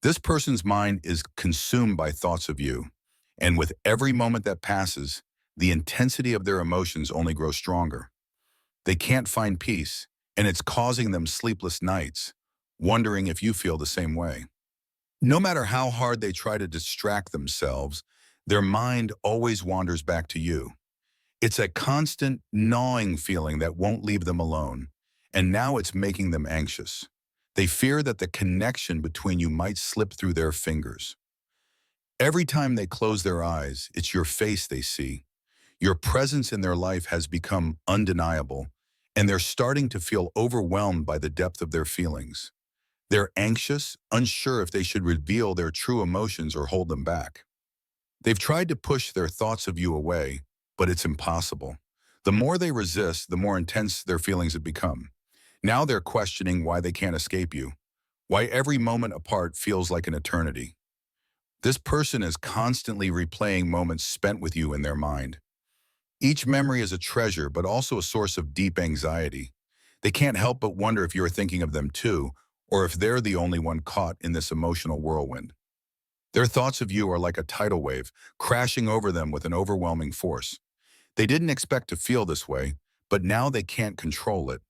This person's mind is consumed by thoughts of you, and with every moment that passes, the intensity of their emotions only grows stronger. They can't find peace, and it's causing them sleepless nights, wondering if you feel the same way. No matter how hard they try to distract themselves, their mind always wanders back to you. It's a constant gnawing feeling that won't leave them alone, and now it's making them anxious. They fear that the connection between you might slip through their fingers. Every time they close their eyes, it's your face they see. Your presence in their life has become undeniable, and they're starting to feel overwhelmed by the depth of their feelings. They're anxious, unsure if they should reveal their true emotions or hold them back. They've tried to push their thoughts of you away, but it's impossible. The more they resist, the more intense their feelings have become. Now they're questioning why they can't escape you, why every moment apart feels like an eternity. This person is constantly replaying moments spent with you in their mind. Each memory is a treasure, but also a source of deep anxiety. They can't help but wonder if you're thinking of them too, or if they're the only one caught in this emotional whirlwind. Their thoughts of you are like a tidal wave, crashing over them with an overwhelming force. They didn't expect to feel this way, but now they can't control it.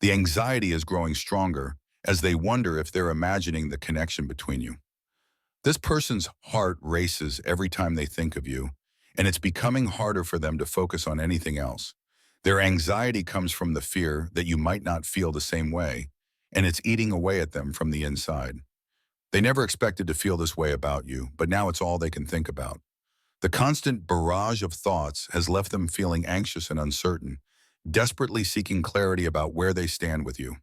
The anxiety is growing stronger as they wonder if they're imagining the connection between you. This person's heart races every time they think of you, and it's becoming harder for them to focus on anything else. Their anxiety comes from the fear that you might not feel the same way, and it's eating away at them from the inside. They never expected to feel this way about you, but now it's all they can think about. The constant barrage of thoughts has left them feeling anxious and uncertain, desperately seeking clarity about where they stand with you.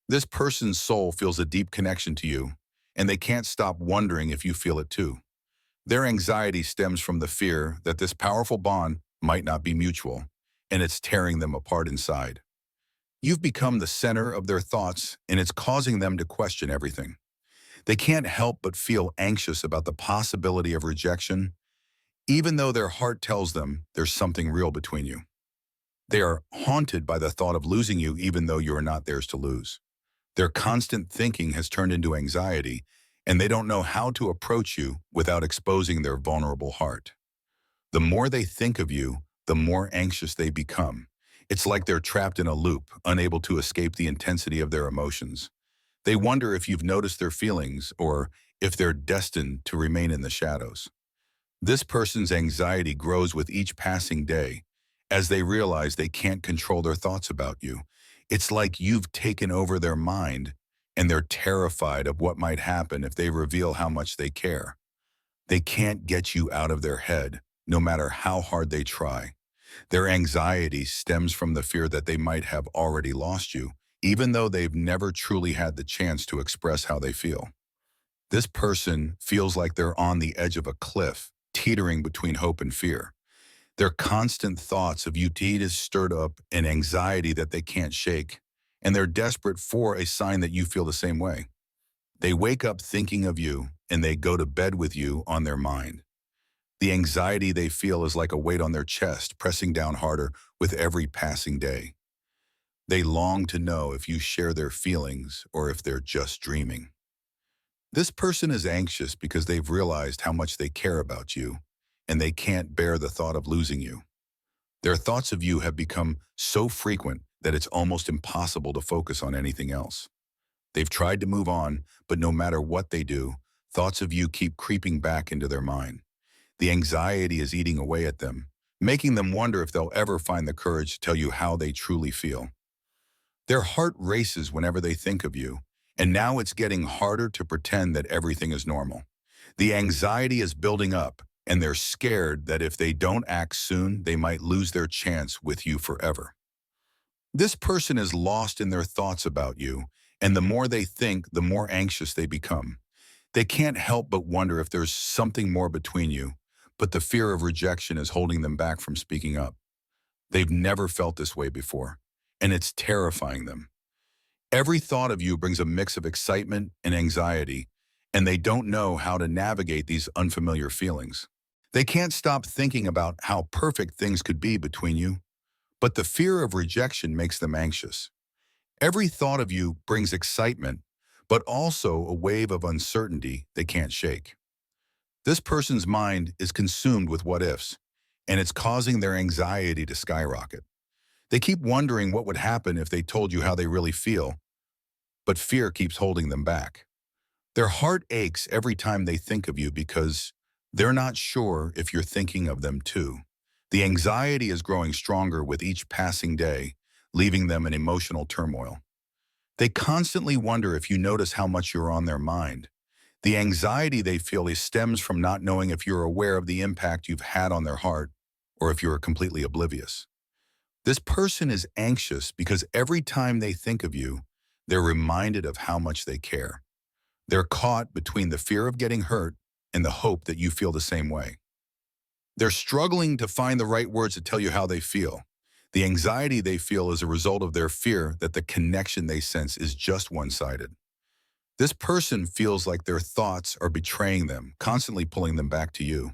This person's soul feels a deep connection to you, and they can't stop wondering if you feel it too. Their anxiety stems from the fear that this powerful bond might not be mutual, and it's tearing them apart inside. You've become the center of their thoughts, and it's causing them to question everything. They can't help but feel anxious about the possibility of rejection, even though their heart tells them there's something real between you. They are haunted by the thought of losing you even though you are not theirs to lose. Their constant thinking has turned into anxiety, and they don't know how to approach you without exposing their vulnerable heart. The more they think of you, the more anxious they become. It's like they're trapped in a loop, unable to escape the intensity of their emotions. They wonder if you've noticed their feelings or if they're destined to remain in the shadows. This person's anxiety grows with each passing day as they realize they can't control their thoughts about you. It's like you've taken over their mind, and they're terrified of what might happen if they reveal how much they care. They can't get you out of their head, no matter how hard they try. Their anxiety stems from the fear that they might have already lost you, even though they've never truly had the chance to express how they feel. This person feels like they're on the edge of a cliff, teetering between hope and fear. Their constant thoughts of you is stirred up an anxiety that they can't shake, and they're desperate for a sign that you feel the same way. They wake up thinking of you, and they go to bed with you on their mind. The anxiety they feel is like a weight on their chest, pressing down harder with every passing day. They long to know if you share their feelings or if they're just dreaming. This person is anxious because they've realized how much they care about you, and they can't bear the thought of losing you. Their thoughts of you have become so frequent that it's almost impossible to focus on anything else. They've tried to move on, but no matter what they do, thoughts of you keep creeping back into their mind. The anxiety is eating away at them, making them wonder if they'll ever find the courage to tell you how they truly feel. Their heart races whenever they think of you, and now it's getting harder to pretend that everything is normal. The anxiety is building up, and they're scared that if they don't act soon, they might lose their chance with you forever. This person is lost in their thoughts about you, and the more they think, the more anxious they become. They can't help but wonder if there's something more between you, but the fear of rejection is holding them back from speaking up. They've never felt this way before, and it's terrifying them. Every thought of you brings a mix of excitement and anxiety, and they don't know how to navigate these unfamiliar feelings. They can't stop thinking about how perfect things could be between you, but the fear of rejection makes them anxious. Every thought of you brings excitement, but also a wave of uncertainty they can't shake. This person's mind is consumed with what-ifs, and it's causing their anxiety to skyrocket. They keep wondering what would happen if they told you how they really feel, but fear keeps holding them back. Their heart aches every time they think of you because they're not sure if you're thinking of them too. The anxiety is growing stronger with each passing day, leaving them in emotional turmoil. They constantly wonder if you notice how much you're on their mind. The anxiety they feel stems from not knowing if you're aware of the impact you've had on their heart or if you're completely oblivious. This person is anxious because every time they think of you, they're reminded of how much they care. They're caught between the fear of getting hurt and the hope that you feel the same way. They're struggling to find the right words to tell you how they feel. The anxiety they feel is a result of their fear that the connection they sense is just one-sided. This person feels like their thoughts are betraying them, constantly pulling them back to you.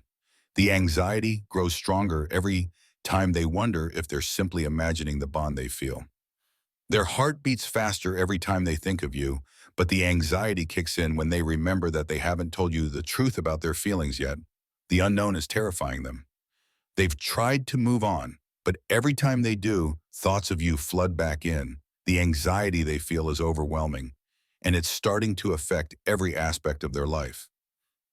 The anxiety grows stronger every time they wonder if they're simply imagining the bond they feel. Their heart beats faster every time they think of you, but the anxiety kicks in when they remember that they haven't told you the truth about their feelings yet. The unknown is terrifying them. They've tried to move on, but every time they do, thoughts of you flood back in. The anxiety they feel is overwhelming, and it's starting to affect every aspect of their life.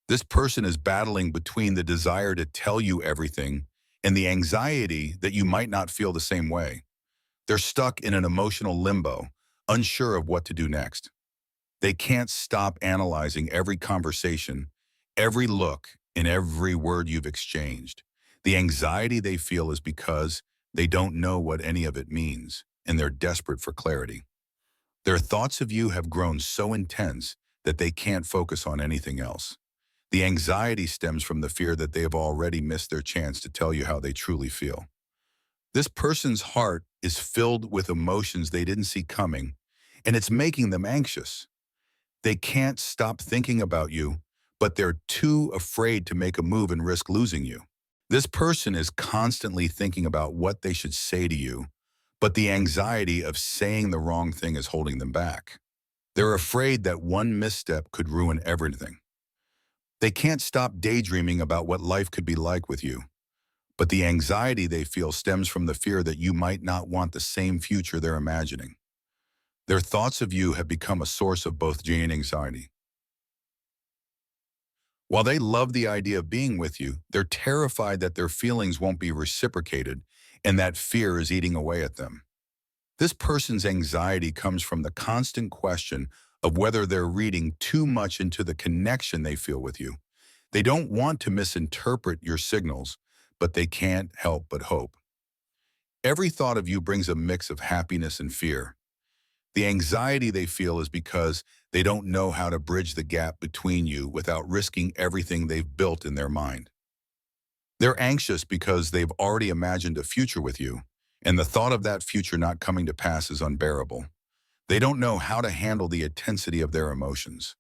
This person is battling between the desire to tell you everything and the anxiety that you might not feel the same way. They're stuck in an emotional limbo, unsure of what to do next. They can't stop analyzing every conversation, every look, and every word you've exchanged. The anxiety they feel is because they don't know what any of it means, and they're desperate for clarity. Their thoughts of you have grown so intense that they can't focus on anything else. The anxiety stems from the fear that they have already missed their chance to tell you how they truly feel. This person's heart is filled with emotions they didn't see coming, and it's making them anxious. They can't stop thinking about you, but they're too afraid to make a move and risk losing you. This person is constantly thinking about what they should say to you, but the anxiety of saying the wrong thing is holding them back. They're afraid that one misstep could ruin everything. They can't stop daydreaming about what life could be like with you, but the anxiety they feel stems from the fear that you might not want the same future they're imagining. Their thoughts of you have become a source of both joy and anxiety. While they love the idea of being with you, they're terrified that their feelings won't be reciprocated and that fear is eating away at them. This person's anxiety comes from the constant question of whether they're reading too much into the connection they feel with you. They don't want to misinterpret your signals, but they can't help but hope. Every thought of you brings a mix of happiness and fear. The anxiety they feel is because they don't know how to bridge the gap between you without risking everything they've built in their mind. They're anxious because they've already imagined a future with you, and the thought of that future not coming to pass is unbearable. They don't know how to handle the intensity of their emotions.